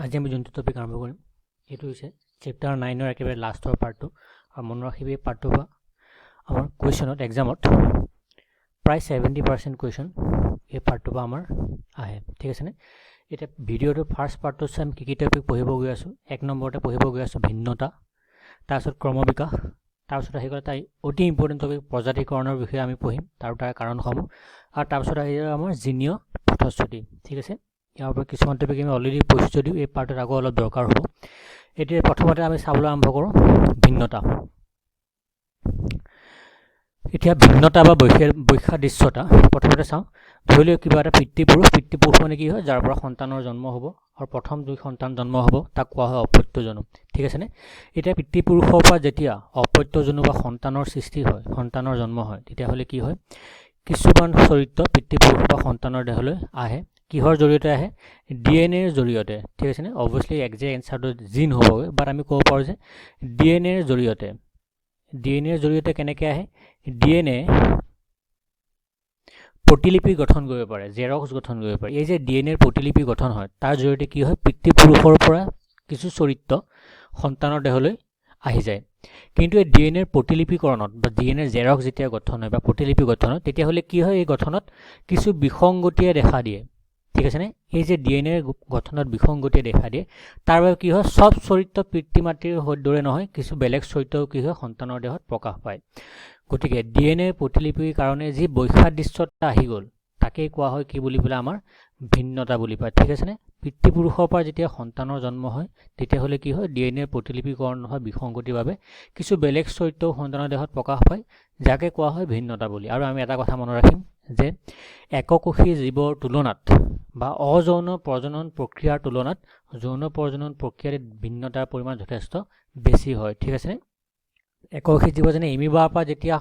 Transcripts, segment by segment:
আজি আমি যোনটো টপিক আৰম্ভ কৰিম এইটো হৈছে চেপ্টাৰ 9ৰ একেবাৰে লাষ্টৰ পাৰ্টটো আৰু মনত ৰাখিবি পাৰ্টটো বা আমাৰ কুৱেশ্যনত এক্সামত প্ৰায় 70% কুৱেশ্যন এই পাৰ্টটো বা আমাৰ আহে ঠিক আছে নে এটা ভিডিঅ'টো ফাৰ্ষ্ট পাৰ্টটো চাম কি টপিক পঢ়িব গৈ আছো এক নম্বৰতে পঢ়িব গৈ আছো ভিন্নতা তাৰপিছত ক্ৰমবিকাশ তাৰপিছত আহি গ'ল তাই অতি ইম্পৰ্টেণ্ট টপিক প্ৰজাতিকৰণৰ বিষয়ে আমি পঢ়িম তাৰ কাৰণসমূহ আৰু তাৰপিছত আহি আমাৰ জিনীয় পথশ্ৰুতি ঠিক আছে ইয়াৰ পৰা কিছুমান টপিক আমি অলৰেডি পঢ়িছোঁ যদিও এই পাৰ্টত আকৌ অলপ দৰকাৰ হ'ব এতিয়া প্ৰথমতে আমি চাবলৈ আৰম্ভ কৰোঁ ভিন্নতা এতিয়া ভিন্নতা বা বৈসাদৃশ্যতা প্ৰথমতে চাওঁ ধৰি লওক কিবা এটা পিতৃপুৰুষ মানে কি হয় যাৰ পৰা সন্তানৰ জন্ম হ'ব আৰু প্ৰথম দুই সন্তান জন্ম হ'ব তাক কোৱা হয় অপত্যজনু ঠিক আছে নে এতিয়া পিতৃপুৰুষৰ পৰা যেতিয়া অপত্যজনু বা সন্তানৰ সৃষ্টি হয় সন্তানৰ জন্ম হয় তেতিয়াহ'লে কি হয় কিছুমান চৰিত্ৰ পিতৃপুৰুষ বা সন্তানৰ দেহলৈ আহে কিহৰ জৰিয়তে আহে ডিএনএৰ জৰিয়তে ঠিক আছে নে অবভিয়াসলি একজেক্ট এনসাৰটো জিন হ'বগৈ বাট আমি ক'ব পাৰোঁ যে ডিএনএৰ জৰিয়তে কেনেকৈ আহে ডিএনএ প্ৰতিলিপি গঠন কৰিব পাৰে জেৰক্স গঠন কৰিব পাৰে এই যে ডিএনএৰ প্ৰতিলিপি গঠন হয় তাৰ জৰিয়তে কি হয় পিতৃপুৰুষৰ পৰা কিছু চৰিত্ৰ সন্তানৰ দেহলৈ আহি যায় কিন্তু এই ডিএনএৰ প্ৰতিলিপিকৰণত বা ডিএনএৰ জেৰক্স যেতিয়া গঠন হয় বা প্ৰতিলিপি গঠন হয় তেতিয়াহ'লে কি হয় এই গঠনত কিছু বিসংগতিয়ে দেখা দিয়ে ঠিক আছে নে এই যে ডিএনএৰ গঠনত বিসংগতিয়ে দেখা দিয়ে তাৰ বাবে কি হয় সব চৰিত্ৰ পিতৃ মাতৃৰ দৰে নহয় কিছু বেলেগ চৰিত্ৰও কি হয় সন্তানৰ দেহত প্ৰকাশ পায় গতিকে ডিএনএৰ প্ৰতিলিপিৰ কাৰণে যি বৈসাদৃশ্যতা আহি গ'ল তাকেই কোৱা হয় কি বুলি পেলাই আমাৰ ভিন্নতা বুলি কয় ঠিক আছে নে পিতৃপুৰুষৰ পৰা যেতিয়া সন্তানৰ জন্ম হয় তেতিয়াহ'লে কি হয় ডিএনএৰ প্ৰতিলিপিকৰণ হয় বিসংগতিৰ বাবে কিছু বেলেগ চৰিত্ৰও সন্তানৰ দেহত প্ৰকাশ পায় যাকে কোৱা হয় ভিন্নতা বুলি আৰু আমি এটা কথা মনত ৰাখিম যে এককোষী জীৱৰ তুলনাত বা অযৌন প্ৰজনন প্ৰক্ৰিয়াৰ তুলনাত যৌন প্ৰজনন প্ৰক্ৰিয়াত ভিন্নতাৰ পৰিমাণ যথেষ্ট বেছি হয় ঠিক আছে নে এককোষী জীৱ যেনে এমিবাৰ পৰা যেতিয়া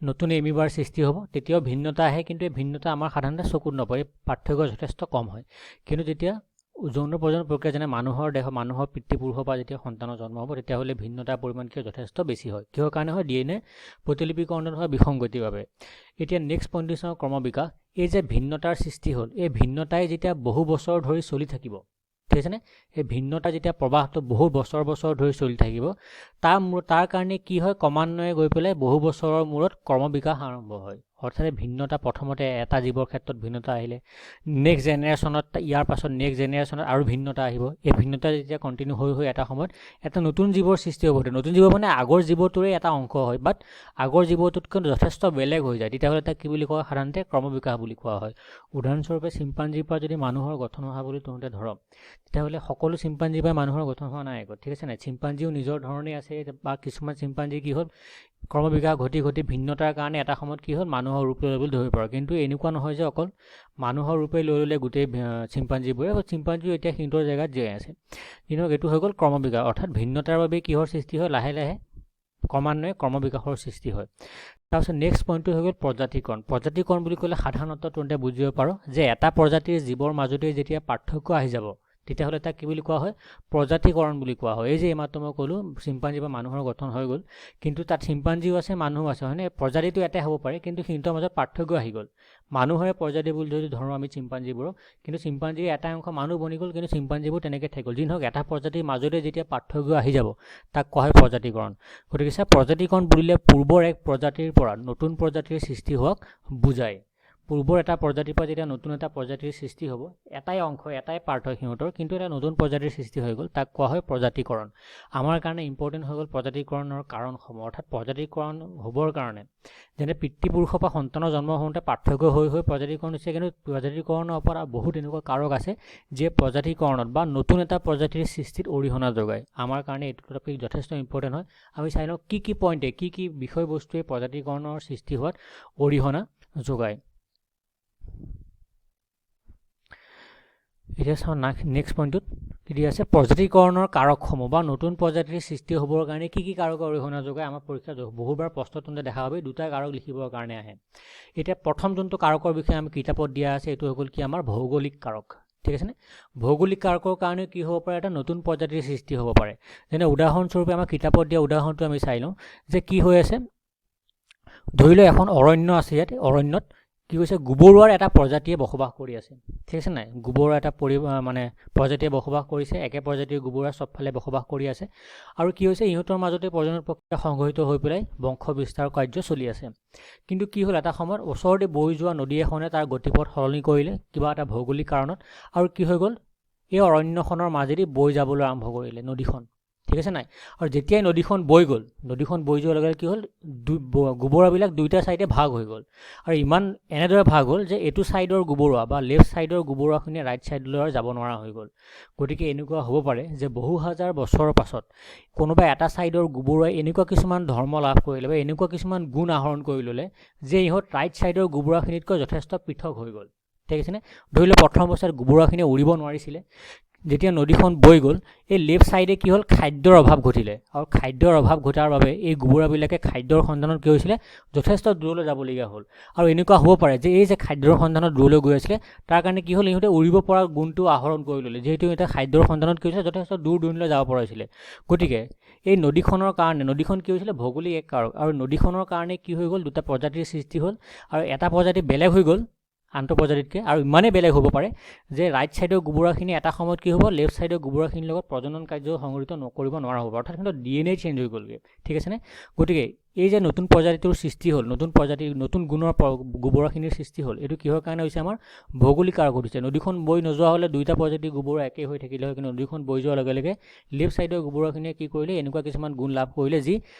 নতুন এমিবাৰ সৃষ্টি হ'ব তেতিয়াও ভিন্নতা আহে কিন্তু এই ভিন্নতা আমাৰ সাধাৰণতে চকুত নপৰে পাৰ্থক্য যথেষ্ট কম হয় কিন্তু যেতিয়া যৌন প্ৰজনন প্ৰক্ৰিয়া যেনে মানুহৰ পিতৃপুৰুষৰ পৰা যেতিয়া সন্তানৰ জন্ম হ'ব তেতিয়াহ'লে ভিন্নতাৰ পৰিমাণ যথেষ্ট বেছি হয় কিহৰ কাৰণে হয় ডিএনএ প্ৰতিলিপিকৰণত হয় বিসংগতিৰ বাবে এতিয়া নেক্সট পইণ্টটো চাওঁ ক্ৰমবিকাশ এই যে ভিন্নতাৰ সৃষ্টি হ'ল এই ভিন্নতাই যেতিয়া বহু বছৰ ধৰি চলি থাকিব ঠিক আছে নে এই ভিন্নতা যেতিয়া প্ৰবাহটো বহু বছৰ ধৰি চলি থাকিব তাৰ কাৰণে কি হয় ক্ৰমান্বয়ে গৈ পেলাই বহু বছৰৰ মূৰত ক্ৰমবিকাশ আৰম্ভ হয় অৰ্থাৎ ভিন্নতা প্ৰথমতে এটা জীৱৰ ক্ষেত্ৰত ভিন্নতা আহিলে নেক্সট জেনেৰেশ্যনত ইয়াৰ পাছত নেক্সট জেনেৰেশ্যনত আৰু ভিন্নতা আহিব এই ভিন্নতা যেতিয়া কণ্টিনিউ হৈ এটা সময়ত এটা নতুন জীৱৰ সৃষ্টি হ'ব নতুন জীৱ মানে আগৰ জীৱটোৰে এটা অংশ হয় বাট আগৰ জীৱটোতকৈ যথেষ্ট বেলেগ হৈ যায় তেতিয়াহ'লে তাক কি বুলি কোৱা সাধাৰণতে ক্ৰমবিকাশ বুলি কোৱা হয় উদাহৰণস্বৰূপে চিম্পাঞ্জিৰ পৰা যদি মানুহৰ গঠন হোৱা বুলি তহঁতে ধৰক তেতিয়াহ'লে সকলো চিম্পাঞ্জিৰ পৰা মানুহৰ গঠন হোৱা নাই ঠিক আছে নাই চিম্পাঞ্জিও নিজৰ ধৰণে আছে বা কিছুমান চিম্পাঞ্জি কি হ'ল ক্ৰমবিকাশ ঘটি ভিন্নতাৰ কাৰণে এটা সময়ত কি হ'ল মানুহৰ ৰূপ লৈ বুলি ধৰিব পাৰোঁ কিন্তু এনেকুৱা নহয় যে অকল মানুহৰ ৰূপে লৈ ল'লে গোটেই চিম্পাঞ্জিবোৰে চিম্পাঞ্জিও এতিয়া সিহঁতৰ জেগাত জীয়াই আছে কিন্তু এইটো হৈ গ'ল ক্ৰমবিকাশ অৰ্থাৎ ভিন্নতাৰ বাবে কিহৰ সৃষ্টি হয় লাহে লাহে ক্ৰমান্বয়ে ক্ৰমবিকাশৰ সৃষ্টি হয় তাৰপিছত নেক্সট পইণ্টটো হৈ গ'ল প্ৰজাতিকৰণ বুলি ক'লে সাধাৰণতে তহঁতে বুজিব পাৰোঁ যে এটা প্ৰজাতিৰ জীৱৰ মাজতে যেতিয়া পাৰ্থক্য আহি যাব তেতিয়াহ'লে তাক কি বুলি কোৱা হয় প্ৰজাতিকৰণ বুলি কোৱা হয় এই যে এইমাত্ৰ মই ক'লোঁ চিম্পাঞ্জি বা মানুহৰ গঠন হৈ গ'ল কিন্তু তাত চিম্পাঞ্জিও আছে মানুহো আছে হয়নে প্ৰজাতিটো এটাই হ'ব পাৰে কিন্তু সিহঁতৰ মাজত পাৰ্থক্য আহি গ'ল মানুহৰে প্ৰজাতি বুলি যদি ধৰোঁ আমি চিম্পাঞ্জিবোৰক কিন্তু চিম্পাঞ্জিৰ এটা অংশ মানুহ বনি গ'ল কিন্তু চিম্পাঞ্জিবোৰ তেনেকৈ থাকি গ'ল যি নহওক এটা প্ৰজাতিৰ মাজতে যেতিয়া পাৰ্থক্য আহি যাব তাক কোৱা হয় প্ৰজাতিকৰণ গতিকে প্ৰজাতিকৰণ বুলিলে পূৰ্বৰ এক প্ৰজাতিৰ পৰা নতুন প্ৰজাতিৰ সৃষ্টি হোৱাক বুজায় পূৰ্বৰ এটা প্ৰজাতিৰ পৰা যেতিয়া নতুন এটা প্ৰজাতিৰ সৃষ্টি হ'ব এটাই অংশ এটাই পাৰ্ট হয় সিহঁতৰ কিন্তু এটা নতুন প্ৰজাতিৰ সৃষ্টি হৈ গ'ল তাক কোৱা হয় প্ৰজাতিকৰণ আমাৰ কাৰণে ইম্পৰ্টেণ্ট হৈ গ'ল প্ৰজাতিকৰণৰ কাৰণসমূহ অৰ্থাৎ প্ৰজাতিকৰণ হ'বৰ কাৰণে যেনে পিতৃপুৰুষৰ পৰা সন্তানৰ জন্ম হওঁতে পাৰ্থক্য হৈ প্ৰজাতিকৰণ হৈছে কিন্তু প্ৰজাতিকৰণৰ ওপৰত বহুত এনেকুৱা কাৰক আছে যে প্ৰজাতিকৰণত বা নতুন এটা প্ৰজাতিৰ সৃষ্টিত অৰিহণা যোগায় আমাৰ কাৰণে এইটো টপিক যথেষ্ট ইম্পৰ্টেণ্ট হয় আমি চাই লওঁ কি পইণ্টে কি বিষয়বস্তুৱে প্ৰজাতিকৰণৰ সৃষ্টি হোৱাত অৰিহণা যোগায় এতিয়া চাওঁ নেক্সট পইণ্টটোত কি দিয়া আছে প্ৰজাতিকৰণৰ কাৰকসমূহ বা নতুন প্ৰজাতিৰ সৃষ্টি হ'বৰ কাৰণে কি কাৰক অৰিহণা যোগায় আমাৰ পৰীক্ষাত বহুবাৰ প্ৰশ্নত দেখা পাবি দুটা কাৰক লিখিবৰ কাৰণে আহে এতিয়া প্ৰথম যোনটো কাৰকৰ বিষয়ে আমি কিতাপত দিয়া আছে এইটো হৈ গ'ল কি আমাৰ ভৌগোলিক কাৰক ঠিক আছে নে ভৌগোলিক কাৰকৰ কাৰণে কি হ'ব পাৰে এটা নতুন প্ৰজাতিৰ সৃষ্টি হ'ব পাৰে যেনে উদাহৰণস্বৰূপে আমাৰ কিতাপত দিয়া উদাহৰণটো আমি চাই লওঁ যে কি হৈ আছে ধৰি লওঁ এখন অৰণ্য আছে ইয়াত অৰণ্যত কি কৈছে গোবৰুৱাৰ এটা প্ৰজাতিয়ে বসবাস কৰি আছে ঠিক আছে নাই গোবৰুৱা এটা মানে প্ৰজাতিয়ে বসবাস কৰিছে একে প্ৰজাতিৰ গোবৰুৱা সবফালে বসবাস কৰি আছে আৰু কি হৈছে ইহঁতৰ মাজতে প্ৰজনন প্ৰক্ৰিয়া সংঘটিত হৈ পেলাই বংশ বিস্তাৰ কাৰ্য চলি আছে কিন্তু কি হ'ল এটা সময়ত ওচৰতে বৈ যোৱা নদী এখনে তাৰ গতিপথ সলনি কৰিলে কিবা এটা ভৌগোলিক কাৰণত আৰু কি হৈ গ'ল এই অৰণ্যখনৰ মাজেদি বৈ যাবলৈ আৰম্ভ কৰিলে নদীখন ঠিক আছে নাই আৰু যেতিয়াই নদীখন বৈ যোৱাৰ লগে কি হ'ল গোবৰুৱাবিলাক দুইটা সাইডে ভাগ হৈ গ'ল আৰু ইমান এনেদৰে ভাগ হ'ল যে এইটো সাইডৰ গোবৰুৱা বা লেফট সাইডৰ গোবৰুৱাখিনি ৰাইট সাইডলৈ যাব নোৱাৰা হৈ গ'ল গতিকে এনেকুৱা হ'ব পাৰে যে বহু হাজাৰ বছৰৰ পাছত কোনোবা এটা সাইডৰ গোবৰুৱাই এনেকুৱা কিছুমান ধৰ্ম লাভ কৰিলে বা এনেকুৱা কিছুমান গুণ আহৰণ কৰি ল'লে যে ইহঁত ৰাইট সাইডৰ গোবৰুৱাখিনিতকৈ যথেষ্ট পৃথক হৈ গ'ল ঠিক আছে নে ধৰি লওক প্ৰথম অৱস্থাত গোবৰুৱাখিনি উৰিব নোৱাৰিছিলে যেতিয়া নদীখন বৈ গ'ল এই লেফট সাইডে কি হ'ল খাদ্যৰ অভাৱ ঘটিলে আৰু খাদ্যৰ অভাৱ ঘটাৰ বাবে এই গোবৰুৱাবিলাকে খাদ্যৰ সন্ধানত কি হৈছিলে যথেষ্ট দূৰলৈ যাবলগীয়া হ'ল আৰু এনেকুৱা হ'ব পাৰে যে এই যে খাদ্যৰ সন্ধানত দূৰলৈ গৈ আছিলে তাৰ কাৰণে কি হ'ল ইহঁতে উৰিব পৰা গুণটো আহৰণ কৰি ল'লে যিহেতু ইহঁতে খাদ্যৰ সন্ধানত কি হৈছিলে যথেষ্ট দূৰলৈ যাব পাৰিছিলে গতিকে এই নদীখনৰ কাৰণে নদীখন কি হৈছিলে ভৌগোলিক এক কাৰক আৰু নদীখনৰ কাৰণে কি হৈ গ'ল দুটা প্ৰজাতিৰ সৃষ্টি হ'ল আৰু এটা প্ৰজাতি বেলেগ হৈ গ'ল আনটো প্ৰজাতিতকৈ আৰু ইমানেই বেলেগ হ'ব পাৰে যে ৰাইট সাইডৰ গোবৰুৱাখিনি এটা সময়ত কি হ'ব লেফট সাইডৰ গোবৰুৱাখিনিৰ লগত প্ৰজনন কাৰ্য সংঘটিত নকৰিব নোৱাৰা হ'ব অৰ্থাৎ কিন্তু DNA চেঞ্জ হৈ গ'লগৈ ঠিক আছেনে গতিকে এই যে নতুন প্ৰজাতিটোৰ সৃষ্টি হ'ল নতুন গুণৰ গোবৰুৱাখিনিৰ সৃষ্টি হ'ল এইটো কিহৰ কাৰণে হৈছে আমাৰ ভৌগোলিক কাৰক ঘটিছে নদীখন বৈ নোযোৱা হ'লে দুইটা প্ৰজাতিৰ গোবৰুৱা একেই হৈ থাকিলে হয় কিন্তু নদীখন বৈ যোৱাৰ লগে লগে লেফট সাইডৰ গোবৰুৱাখিনিয়ে কি কৰিলে এনেকুৱা কিছুমান গুণ লাভ কৰিলে যি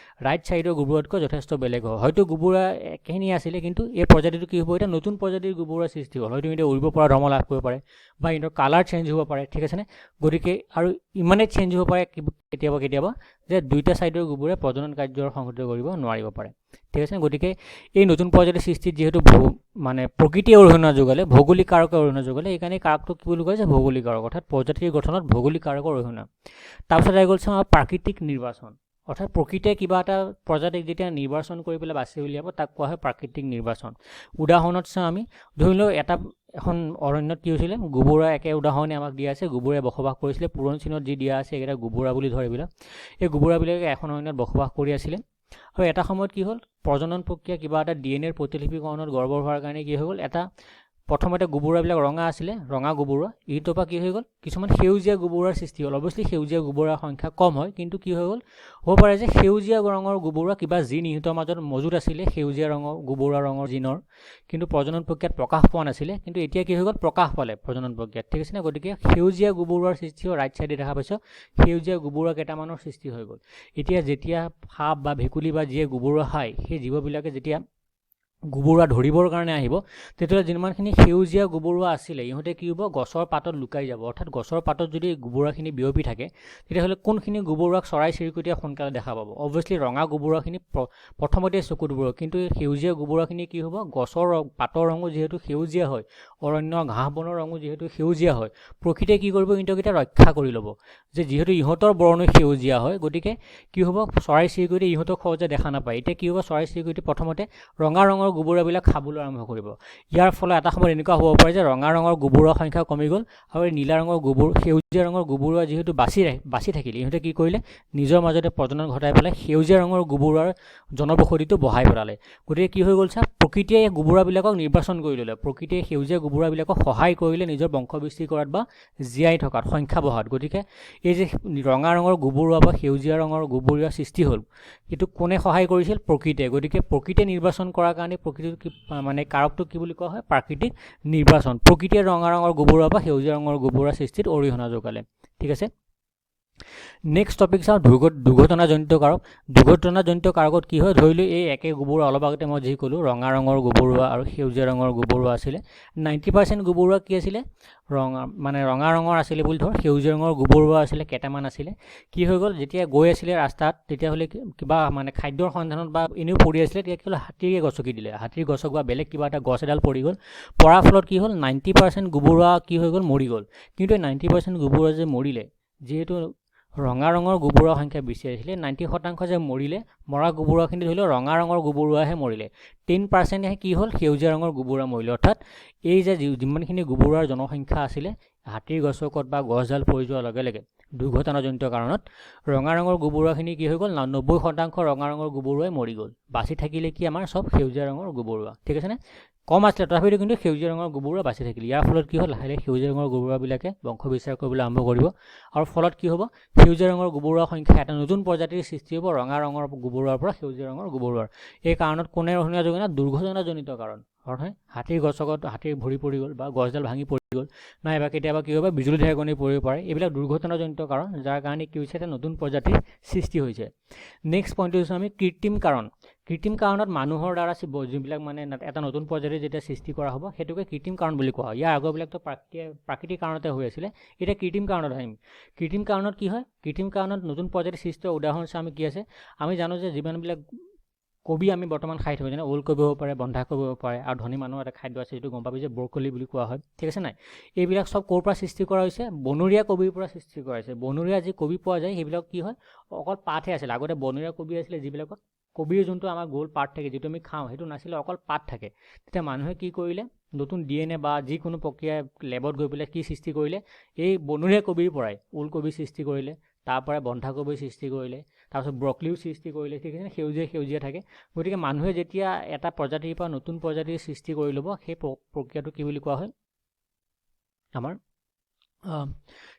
ৰাইট সাইডৰ গোবৰুৱাতকৈ যথেষ্ট বেলেগ হয় হয়তো গোবৰুৱা একেখিনি আছিলে কিন্তু এই প্ৰজাতিটো কি হ'ব এতিয়া নতুন প্ৰজাতিৰ গোবৰুৱা সৃষ্টি হ'ল হয়তো এতিয়া উৰিব পৰা ধৰ্ম লাভ কৰিব পাৰে বা ইহঁতৰ কালাৰ চেঞ্জ হ'ব পাৰে ঠিক আছেনে গতিকে আৰু ইমানেই চেঞ্জ হ'ব পাৰে কেতিয়াবা যে দুইটা সাইডৰ গোবৰে প্ৰজনন কাৰ্যৰ সংঘটিত কৰিব নোৱাৰিব পাৰে ঠিক আছে গতিকে এই নতুন প্ৰজাতিৰ সৃষ্টিত যেহেতু মানে প্ৰকৃতিয়ে অৰিহণা যোগালে ভৌগোলিক কাৰকে অৰিহণা যোগালে এইকাৰণে কাৰকটো কি বুলি কয় যে ভৌগোলিক কাৰক অৰ্থাৎ প্ৰজাতিৰ গঠনত ভৌগোলিক কাৰকৰ অৰিহণা তাৰপিছত আহি গ'ল আমাৰ প্ৰাকৃতিক নিৰ্বাচন অৰ্থাৎ প্ৰকৃতিয়ে কিবা এটা প্ৰজাতিক যেতিয়া নিৰ্বাচন কৰি পেলাই বাছি উলিয়াব তাক কোৱা হয় প্ৰাকৃতিক নিৰ্বাচন উদাহৰণত চাওঁ আমি ধৰি লওঁ এখন অৰণ্যত কি হৈছিলে গোবৰুৱা একে উদাহৰণে আমাক দিয়া আছে গোবৰুৱাই বসবাস কৰিছিলে পুৰণ চিনত যি দিয়া আছে এইকেইটা গোবৰুৱা বুলি ধৰ এইবিলাক এই গোবৰুৱাবিলাকে এখন অৰণ্যত বসবাস কৰি আছিলে আৰু এটা সময়ত কি হ'ল প্ৰজনন প্ৰক্ৰিয়া কিবা এটা DNAৰ প্ৰতিলিপিকৰণত গৰ্বৰ হোৱাৰ কাৰণে কি হৈ গ'ল প্ৰথমতে গোবৰুৱাবিলাক ৰঙা আছিলে ৰঙা গোবৰুৱা ইটোৰ পৰা কি হৈ গ'ল কিছুমান সেউজীয়া গোবৰুৱাৰ সৃষ্টি হ'ল অৱশ্যে সেউজীয়া গোবৰুৱাৰ সংখ্যা কম হয় কিন্তু কি হৈ গ'ল হ'ব পাৰে যে সেউজীয়া ৰঙৰ গোবৰুৱা কিবা জিন ইহঁতৰ মাজত মজুত আছিলে সেউজীয়া ৰঙৰ গোবৰুৱা ৰঙৰ জিনৰ কিন্তু প্ৰজনন প্ৰক্ৰিয়াত প্ৰকাশ পোৱা নাছিলে কিন্তু এতিয়া কি হৈ গ'ল প্ৰকাশ পালে প্ৰজনন প্ৰক্ৰিয়াত ঠিক আছে নে গতিকে সেউজীয়া গোবৰুৱাৰ সৃষ্টি হয় ৰাইট সাইডে দেখা পাইছোঁ সেউজীয়া গোবৰুৱা কেইটামানৰ সৃষ্টি হৈ গ'ল যেতিয়া সাপ বা ভেকুলী বা যিয়ে গোবৰুৱা খায় সেই জীৱবিলাকে যেতিয়া গোবৰুৱা ধৰিবৰ কাৰণে আহিব তেতিয়াহ'লে যিমানখিনি সেউজীয়া গোবৰুৱা আছিলে ইহঁতে কি হ'ব গছৰ পাতত লুকাই যাব অৰ্থাৎ গছৰ পাতত যদি গোবৰুৱাখিনি বিয়পি থাকে তেতিয়াহ'লে কোনখিনি গোবৰুৱাক চৰাই চিৰিকটিয়ে সোনকালে দেখা পাব অবভিয়াছলি ৰঙা গোবৰুৱাখিনি প্ৰথমতে চকুত পৰিব কিন্তু সেউজীয়া গোবৰুৱাখিনি কি হ'ব গছৰ পাতৰ ৰঙো যিহেতু সেউজীয়া হয় অৰণ্য ঘাঁহ বনৰ ৰঙো যিহেতু সেউজীয়া হয় প্ৰকৃতিয়ে কি কৰিব ইহঁতকেইটা ৰক্ষা কৰি ল'ব যে যিহেতু ইহঁতৰ বৰ্ণই সেউজীয়া হয় গতিকে কি হ'ব চৰাই চিৰিকটি ইহঁতক সহজে দেখা নাপায় এতিয়া কি হ'ব চৰাই চিৰিকটি প্ৰথমতে ৰঙা ৰঙৰ গোবৰুৱাবিলাক খাবলৈ আৰম্ভ কৰিব ইয়াৰ ফলত এটা সময়ত এনেকুৱা হ'ব পাৰে যে ৰঙা ৰঙৰ গোবৰুৱাৰ সংখ্যা কমি গ'ল আৰু নীলা ৰঙৰ সেউজীয়া ৰঙৰ গোবৰুৱা যিহেতু বাচি থাকিলে ইহঁতে কি কৰিলে নিজৰ মাজতে প্ৰজনন ঘটাই পেলাই সেউজীয়া ৰঙৰ গোবৰুৱাৰ জনবসতিটো বঢ়াই পেলালে গতিকে কি হৈ গ'ল প্ৰকৃতিয়ে গোবৰুৱাবিলাকক নিৰ্বাচন কৰি ল'লে প্ৰকৃতিয়ে সেউজীয়া গোবৰুৱাবিলাকক সহায় কৰিলে নিজৰ বংশবৃদ্ধি কৰাত বা জীয়াই থকাত সংখ্যা বঢ়াত গতিকে এই যে ৰঙা ৰঙৰ গোবৰুৱা বা সেউজীয়া ৰঙৰ গোবৰুৱা সৃষ্টি হ'ল এইটো কোনে সহায় কৰিছিল প্ৰকৃতিয়ে গতিকে প্ৰকৃতিয়ে নিৰ্বাচন কৰাৰ কাৰণে প্ৰকৃতিৰ মানে কাৰকটো কি বুলি কোৱা হয় প্ৰাকৃতিক নিৰ্বাচন প্ৰকৃতিয়ে ৰঙা ৰঙৰ গোবৰুৱা বা সেউজীয়া ৰঙৰ গোবৰুৱা সৃষ্টিত অৰিহণা যোগালে ঠিক আছে নেক্সট টপিক চাওঁ দুৰ্ঘটনাজনিত কাৰকত কি হয় ধৰিলোঁ এই একে গোবৰুৱা অলপ আগতে মই যি ক'লোঁ ৰঙা ৰঙৰ গোবৰুৱা আৰু সেউজীয়া ৰঙৰ গোবৰুৱা আছিলে 90% গোবৰুৱা কি আছিলে ৰঙা ৰঙৰ আছিলে বুলি ধৰ সেউজীয়া ৰঙৰ গোবৰুৱা আছিলে কেইটামান আছিলে কি হৈ গ'ল যেতিয়া গৈ আছিলে ৰাস্তাত তেতিয়াহ'লে কিবা মানে খাদ্যৰ সন্ধানত বা এনেও পৰি আছিলে তেতিয়া কি হ'ল হাতীৰে গছকি দিলে হাতীৰ গছক বা বেলেগ কিবা এটা গছ এডাল পৰি গ'ল পৰাৰ ফলত কি হ'ল 90% গোবৰুৱা কি হৈ গ'ল মৰি গ'ল কিন্তু এই 90% গোবৰুৱা যে মৰিলে যিহেতু ৰঙা ৰঙৰ গোবৰুৱাৰ সংখ্যা বেছি আছিলে 90% যে মৰিলে মৰা গোবৰুৱাখিনি ধৰি লওক ৰঙা ৰঙৰ গোবৰুৱাহে মৰিলে 10%হে কি হ'ল সেউজীয়া ৰঙৰ গোবৰুৱা মৰিলে অৰ্থাৎ এই যে যিমানখিনি গোবৰুৱাৰ জনসংখ্যা আছিলে হাতীৰ গছকত বা গছডাল পৰি যোৱাৰ লগে লগে দুৰ্ঘটনাজনিত কাৰণত ৰঙা ৰঙৰ গোবৰুৱাখিনি কি হৈ গ'ল 90% ৰঙা ৰঙৰ গোবৰুৱাই মৰি গ'ল বাচি থাকিলে কি আমাৰ চব সেউজীয়া ৰঙৰ গোবৰুৱা ঠিক আছেনে কম আছিলে, তথাপিতো কিন্তু সেউজীয়া ৰঙৰ গোবৰুৱা বাচি থাকিল। ইয়াৰ ফলত কি হ'ল, লাহে লাহে সেউজীয়া ৰঙৰ গোবৰুৱাবিলাকে বংশ বিস্তাৰ কৰিবলৈ আৰম্ভ কৰিব, আৰু ফলত কি হ'ব, সেউজীয়া ৰঙৰ গোবৰুৱাৰ সংখ্যা এটা নতুন প্ৰজাতিৰ সৃষ্টি হ'ব, ৰঙা ৰঙৰ গোবৰুৱাৰ পৰা সেউজীয়া ৰঙৰ গোবৰুৱাৰ। এই কাৰণত কোনে ৰহণীয়া যোগনা, দুৰ্ঘটনাজনিত কাৰণ। অৰ্থাৎ হাতীৰ গছকত হাতীৰ ভৰি পৰি গ'ল বা গছডাল ভাঙি পৰি গ'ল, নাইবা কেতিয়াবা কি হ'ব, বিজুলী ঢেৰেকনি পৰিব পাৰে। এইবিলাক দুৰ্ঘটনাজনিত কাৰণ, যাৰ কাৰণে কি হৈছে, এটা নতুন প্ৰজাতিৰ সৃষ্টি হৈছে। নেক্সট পইণ্টটো হৈছে আমি কৃত্ৰিম কাৰণ। কৃত্ৰিম কাৰণত মানুহৰ দ্বাৰা যিবিলাক মানে এটা নতুন প্ৰজাতিৰ যেতিয়া সৃষ্টি কৰা হ'ব, সেইটোকে কৃত্ৰিম কাৰণ বুলি কোৱা হয়। ইয়াৰ আগৰবিলাকতো প্ৰাকৃতিক কাৰণতে হৈ আছিলে, এতিয়া কৃত্ৰিম কাৰণত আহিম। কৃত্ৰিম কাৰণত কি হয়, কৃত্ৰিম কাৰণত নতুন প্ৰজাতিৰ সৃষ্টি উদাহৰণ হিচাপে আমি কি আছে, আমি জানো যে যিমানবিলাক কবি আমি বৰ্তমান খাই থাকোঁ, যেনে ওলকবি হ'ব পাৰে, বন্ধাকবি হ'ব পাৰে, আৰু ধনী মানুহৰ এটা খাদ্য আছে যিটো গম পাবি যে ব্ৰকলি বুলি কোৱা হয়, ঠিক আছে নাই। এইবিলাক চব ক'ৰ পৰা সৃষ্টি কৰা হৈছে, বনৰীয়া কবিৰ পৰা সৃষ্টি কৰা হৈছে। বনৰীয়া যি কবি পোৱা যায় সেইবিলাক কি হয়, অকল পাতহে আছিলে। আগতে বনৰীয়া কবি আছিলে যিবিলাকত কবিৰ যোনটো আমাৰ গোল পাত থাকে, যিটো আমি খাওঁ, সেইটো নাছিলে, অকল পাত থাকে। তেতিয়া মানুহে কি কৰিলে, নতুন DNA বা যিকোনো প্ৰক্ৰিয়া লেবত গৈ পেলাই কি সৃষ্টি কৰিলে, এই বনৰীয়া কবিৰ পৰাই ওলকবি সৃষ্টি কৰিলে, তাৰপৰা বন্ধাকবি সৃষ্টি কৰিলে, তাৰপিছত ব্ৰকলিও সৃষ্টি কৰিলে, ঠিক আছে, সেউজীয়া সেউজীয়া থাকে। গতিকে মানুহে যেতিয়া এটা প্ৰজাতিৰ পৰা নতুন প্ৰজাতিৰ সৃষ্টি কৰি ল'ব, সেই প্ৰক্ৰিয়াটো কি বুলি কোৱা হয়, আমাৰ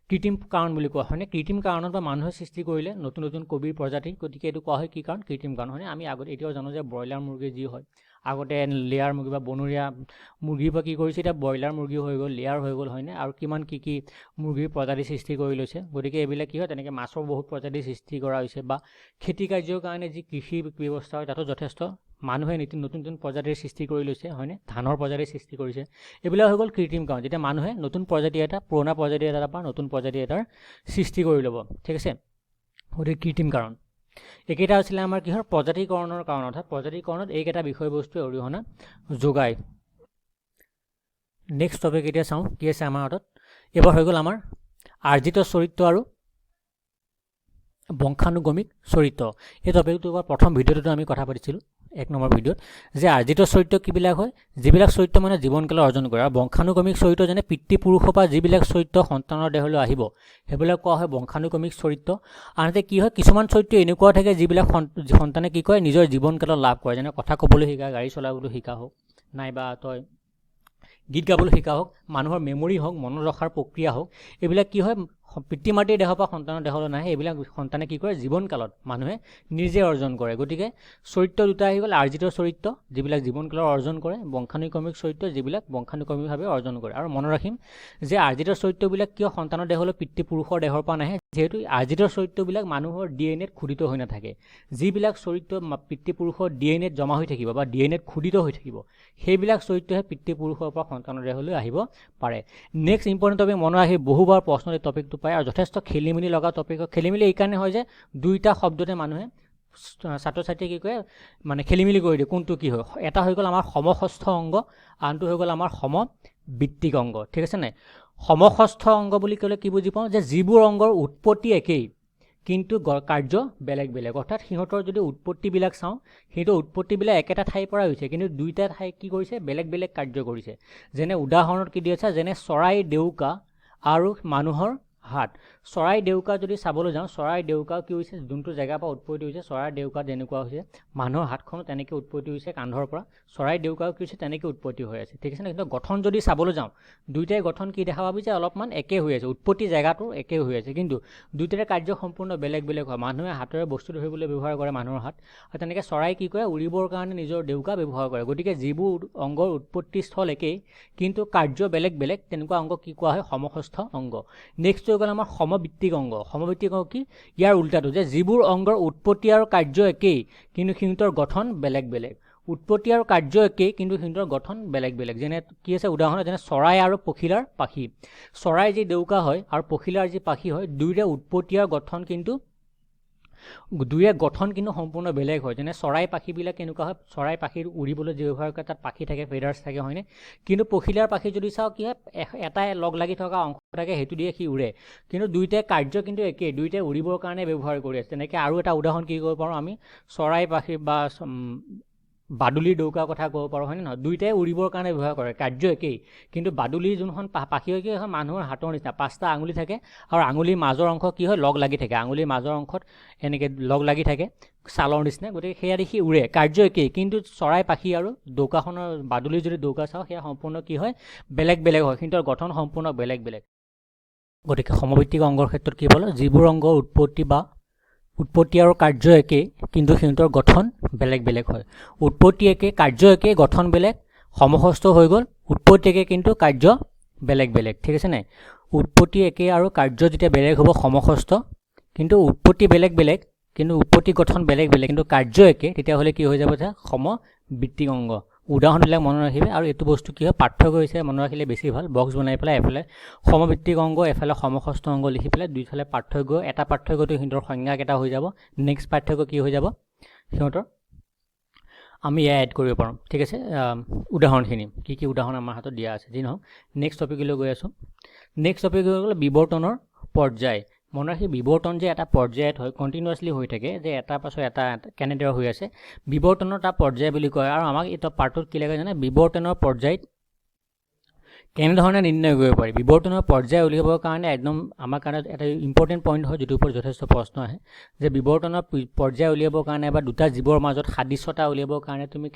কৃত্ৰিম কাৰণ বুলি কোৱা হয়নে। কৃত্ৰিম কাৰণত বা মানুহে সৃষ্টি কৰিলে নতুন নতুন কবিৰ প্ৰজাতি, গতিকে এইটো কোৱা হয় কি কাৰণ, কৃত্ৰিম কাৰণ হয়নে। আমি আগতে এতিয়াও জানো যে ব্ৰইলাৰ মুৰ্গী যি হয়, আগতে লেয়াৰ মুৰ্গী বা বনৰীয়া মুৰ্গীৰ পৰা কি কৰিছে, এতিয়া ব্ৰইলাৰ মুৰ্গী হৈ গ'ল, লেয়াৰ হৈ গ'ল হয়নে, আৰু কিমান কি মুৰ্গীৰ প্ৰজাতি সৃষ্টি কৰি লৈছে। গতিকে এইবিলাক কি হয়, তেনেকৈ মাছৰ বহুত প্ৰজাতি সৃষ্টি কৰা হৈছে, বা খেতি কাৰ্যৰ কাৰণে যি কৃষি ব্যৱস্থা হয়, তাতো যথেষ্ট মানুহে নতুন নতুন প্ৰজাতিৰ সৃষ্টি কৰি লৈছে হয়নে, ধানৰ প্ৰজাতিৰ সৃষ্টি কৰিছে। এইবিলাক হৈ গ'ল কৃত্ৰিম কাৰণ, যেতিয়া মানুহে নতুন প্ৰজাতি এটা, পুৰণা প্ৰজাতি এটাৰ পৰা নতুন প্ৰজাতি এটাৰ সৃষ্টি কৰি ল'ব, ঠিক আছে। গতিকে কৃত্ৰিম কাৰণ। এইকেইটা আছিলে আমাৰ কিহৰ, প্ৰজাতিকৰণৰ কাৰণ। অৰ্থাৎ প্ৰজাতিকৰণত এইকেইটা বিষয়বস্তুৱে অৰিহণা যোগায়। নেক্সট টপিক এতিয়া চাওঁ কি আছে আমাৰ হাতত। এইবাৰ হৈ গ'ল আমাৰ আৰ্জিত চৰিত্ৰ আৰু বংশানুগমিক চৰিত্ৰ। এই টপিকটো প্ৰথম ভিডিঅ'টোতো আমি কথা পাতিছিলোঁ, 1 নম্বৰ ভিডিঅ'ত, যে আৰ্জিত চৰিত্ৰ কিবিলাক হয়, যিবিলাক চৰিত্ৰ মানে জীৱনকালত অৰ্জন কৰে, আৰু বংশানুগমিক চৰিত্ৰ যেনে পিতৃপুৰুষৰ পৰা যিবিলাক চৰিত্ৰ সন্তানৰ দেহলৈ আহিব, সেইবিলাক কোৱা হয় বংশানুগমিক চৰিত্ৰ। আনহাতে কি হয়, কিছুমান চৰিত্ৰ এনেকুৱা থাকে যিবিলাক সন্তানে কি কৰে, নিজৰ জীৱনকালত লাভ কৰে, যেনে কথা ক'বলৈ শিকা, গাড়ী চলাবলৈ শিকা হওক, নাইবা তই গীত গাবলৈ শিকা হওক, মানুহৰ মেমৰি হওক, মনত ৰখাৰ প্ৰক্ৰিয়া হওক, এইবিলাক কি হয়, পিতৃ মাতৃৰ দেহৰ পৰা সন্তানৰ দেহলৈ নাহে, এইবিলাক সন্তানে কি কৰে, জীৱনকালত মানুহে নিজে অৰ্জন কৰে। গতিকে চৰিত্ৰ দুটা আহি গ'ল, আৰ্জিত চৰিত্ৰ যিবিলাক জীৱনকালত অৰ্জন কৰে, বংশানুক্ৰমিক চৰিত্ৰ যিবিলাক বংশানুক্ৰমিকভাৱে অৰ্জন কৰে। আৰু মনত ৰাখিম যে আৰ্জিত চৰিত্ৰবিলাক কিয় সন্তানৰ দেহলৈ পিতৃপুৰুষৰ দেহৰ পৰা নাহে, যিহেতু আৰ্জিত চৰিত্ৰবিলাক মানুহৰ DNA-ত খোদিত হৈ নাথাকে। যিবিলাক চৰিত্ৰ পিতৃপুৰুষৰ DNA-ত জমা হৈ থাকিব বা DNA-ত খোদিত হৈ থাকিব, সেইবিলাক চৰিত্ৰহে পিতৃপুৰুষৰ পৰা সন্তানৰ দেহলৈ আহিব পাৰে। নেক্সট ইম্পৰ্টেণ্ট টপিক মনত ৰাখি, বহুবাৰ প্ৰশ্ন এই টপিকটো পায়, আৰু যথেষ্ট খেলিমেলি লগা টপিক। খেলিমেলি এইকাৰণে হয় যে দুইটা শব্দতে মানুহে ছাত্ৰ ছাত্ৰীয়ে কি কয়, মানে খেলিমেলি কৰি দিয়ে, কোনটো কি হয়। এটা হৈ গ'ল আমাৰ সমষষ্ঠ অংগ, আনটো হৈ গ'ল আমাৰ সমবৃত্তিক অংগ, ঠিক আছে নাই। সমষষ্ঠ অংগ বুলি ক'লে কি বুজি পাওঁ, যে যিবোৰ অংগৰ উৎপত্তি একেই কিন্তু কাৰ্য বেলেগ বেলেগ। অৰ্থাৎ সিহঁতৰ যদি উৎপত্তিবিলাক চাওঁ, সিহঁতৰ উৎপত্তিবিলাক একেটা ঠাইৰ পৰা হৈছে, কিন্তু দুইটা ঠাই কি কৰিছে, বেলেগ বেলেগ কাৰ্য কৰিছে। যেনে উদাহৰণত কি দি আছে, যেনে চৰাই ডেউকা আৰু মানুহৰ হাত। চৰাই ডেউকা যদি চাবলৈ যাওঁ, চৰাই ডেউকা কি হৈছে, যোনটো জেগাৰ পৰা উৎপত্তি হৈছে, চৰাই ডেউকা যেনেকুৱা হৈছে, মানুহৰ হাতখনো তেনেকৈ উৎপত্তি হৈছে কান্ধৰ পৰা, চৰাই ডেউকাও কি হৈছে, তেনেকৈ উৎপত্তি হৈ আছে, ঠিক আছে নে। কিন্তু গঠন যদি চাবলৈ যাওঁ, দুইটাই গঠন কি দেখা পাবি যে অলপমান একে হৈ আছে, উৎপত্তি জেগাটো একে হৈ আছে, কিন্তু দুইটাৰে কাৰ্য সম্পূৰ্ণ বেলেগ বেলেগ হয়। মানুহে হাতেৰে বস্তু ধৰিবলৈ ব্যৱহাৰ কৰে মানুহৰ হাত, আৰু তেনেকৈ চৰাই কি কৰে, উৰিবৰ কাৰণে নিজৰ ডেউকা ব্যৱহাৰ কৰে। গতিকে যিবোৰ অংগৰ উৎপত্তিস্থল একেই কিন্তু কাৰ্য বেলেগ বেলেগ, তেনেকুৱা অংগ কি কোৱা হয়, সমষষ্ঠ অংগ। নেক্সট হৈ গ'ল আমাৰ সমবৃত্তিক অংগ। সমবৃত্তিক অংগ কি, ইয়াৰ উল্টাটো, যে যিবোৰ অংগৰ উৎপত্তি আৰু কাৰ্য একেই কিন্তু সিহঁতৰ গঠন বেলেগ বেলেগ। উৎপত্তি আৰু কাৰ্য একেই কিন্তু সিহঁতৰ গঠন বেলেগ বেলেগ। যেনে কি আছে উদাহৰণ, যেনে চৰাই আৰু পখিলাৰ পাখি। চৰাই যি ডেউকা হয় আৰু পখিলাৰ যি পাখি হয়, দুয়োৰে উৎপত্তি আৰু গঠন কিন্তু সম্পূৰ্ণ বেলেগ হয়। যেনে চৰাই পাখিবিলাক কেনেকুৱা হয়, চৰাই পাখিৰ উৰিবলৈ যি ব্যৱহাৰ কৰে তাত পাখি থাকে, ফেডাৰ্ছ থাকে হয়নে, কিন্তু পখিলাৰ পাখি যদি চাওঁ কি হয়, এটাই লগ লাগি থকা অংশ থাকে, সেইটো দিয়ে সি উৰে, কিন্তু দুইটাই কাৰ্য কিন্তু একেই, দুইটাই উৰিবৰ কাৰণে ব্যৱহাৰ কৰি আছে। তেনেকৈ আৰু এটা উদাহৰণ কি কৰিব পাৰোঁ আমি, চৰাই পাখি বা বাদুলিৰ ডৌকাৰ কথা ক'ব পাৰোঁ, হয়নে নহয়? দুইটাই উৰিবৰ কাৰণে ব্যৱহাৰ কৰে, কাৰ্য একেই, কিন্তু বাদুলিৰ যোনখন পাখি হয় কি হয়, মানুহৰ হাতৰ নিচিনা 5টা আঙুলি থাকে আৰু আঙুলিৰ মাজৰ অংশ কি হয়, লগ লাগি থাকে, আঙুলিৰ মাজৰ অংশত এনেকৈ লগ লাগি থাকে ছালৰ নিচিনা, গতিকে সেয়া দেখি উৰে, কাৰ্য একেই, কিন্তু চৰাই পাখি আৰু ডৌকাখনৰ বাদুলিৰ যদি ডৌকা চাওঁ সেয়া সম্পূৰ্ণ কি হয়, বেলেগ বেলেগ হয়, কিন্তু গঠন সম্পূৰ্ণ বেলেগ বেলেগ। গতিকে সমভিত্তিক অংগৰ ক্ষেত্ৰত কি হ'ল, যিবোৰ অংগৰ উৎপত্তি আৰু কাৰ্য একেই, কিন্তু সিহঁতৰ গঠন বেলেগ বেলেগ হয়। উৎপত্তি একে, কাৰ্য একে, গঠন বেলেগ, সমষষ্ঠ হৈ গ'ল, উৎপত্তি একে কিন্তু কাৰ্য বেলেগ বেলেগ, ঠিক আছে নাই? উৎপত্তি একে আৰু কাৰ্য যেতিয়া বেলেগ হ'ব সমষষ্ঠ, কিন্তু উৎপত্তি বেলেগ বেলেগ, কিন্তু উৎপত্তি গঠন বেলেগ বেলেগ, কিন্তু কাৰ্য একে, তেতিয়াহ'লে কি হৈ যাব, যে সমভিত্তিক অংগ। উদাহৰণবিলাক মনত ৰাখিবে, আৰু এইটো বস্তু কি হয়, পাৰ্থক্য হৈছে মনত ৰাখিলে বেছি ভাল। বক্স বনাই পেলাই এফালে সমভিত্তিক অংগ, এফালে সমষষ্ঠ অংগ লিখি পেলাই দুইফালে পাৰ্থক্য, এটা পাৰ্থক্যটো সিহঁতৰ সংজ্ঞাকেইটা হৈ যাব, নেক্সট পাৰ্থক্য কি হৈ যাব সিহঁতৰ, আমি এয়া এড কৰিব পাৰোঁ, ঠিক আছে? উদাহৰণখিনি কি কি উদাহৰণ আমাৰ হাতত দিয়া আছে, যি নহওক নেক্সট টপিকলৈ গৈ আছোঁ। নেক্সট টপিক হৈ গ'লে বিৱৰ্তনৰ পৰ্যায়। মনত ৰাখি, বিৱৰ্তন যে এটা পৰ্যায়ত হয়, কণ্টিনিউৱাছলি হৈ থাকে, যে এটাৰ পাছত এটা কেনেদৰে হৈ আছে, বিৱৰ্তনৰ এটা পৰ্যায় বুলি কয়। আৰু আমাক এইটো পাৰ্টত কি লাগে জানে, বিৱৰ্তনৰ পৰ্যায়ত কেনেধৰণে নিৰ্ণয় কৰিব পাৰি। বিৱৰ্তনৰ পৰ্যায় উলিয়াবৰ কাৰণে একদম আমাৰ কাৰণে এটা ইম্পৰ্টেণ্ট পইণ্ট হয়, যিটোৰ ওপৰত যথেষ্ট প্ৰশ্ন আহে, যে বিৱৰ্তনৰ পৰ্যায় উলিয়াবৰ কাৰণে বা দুটা জীৱৰ মাজত সাদৃশ্যতা উলিয়াবৰ কাৰণে তুমি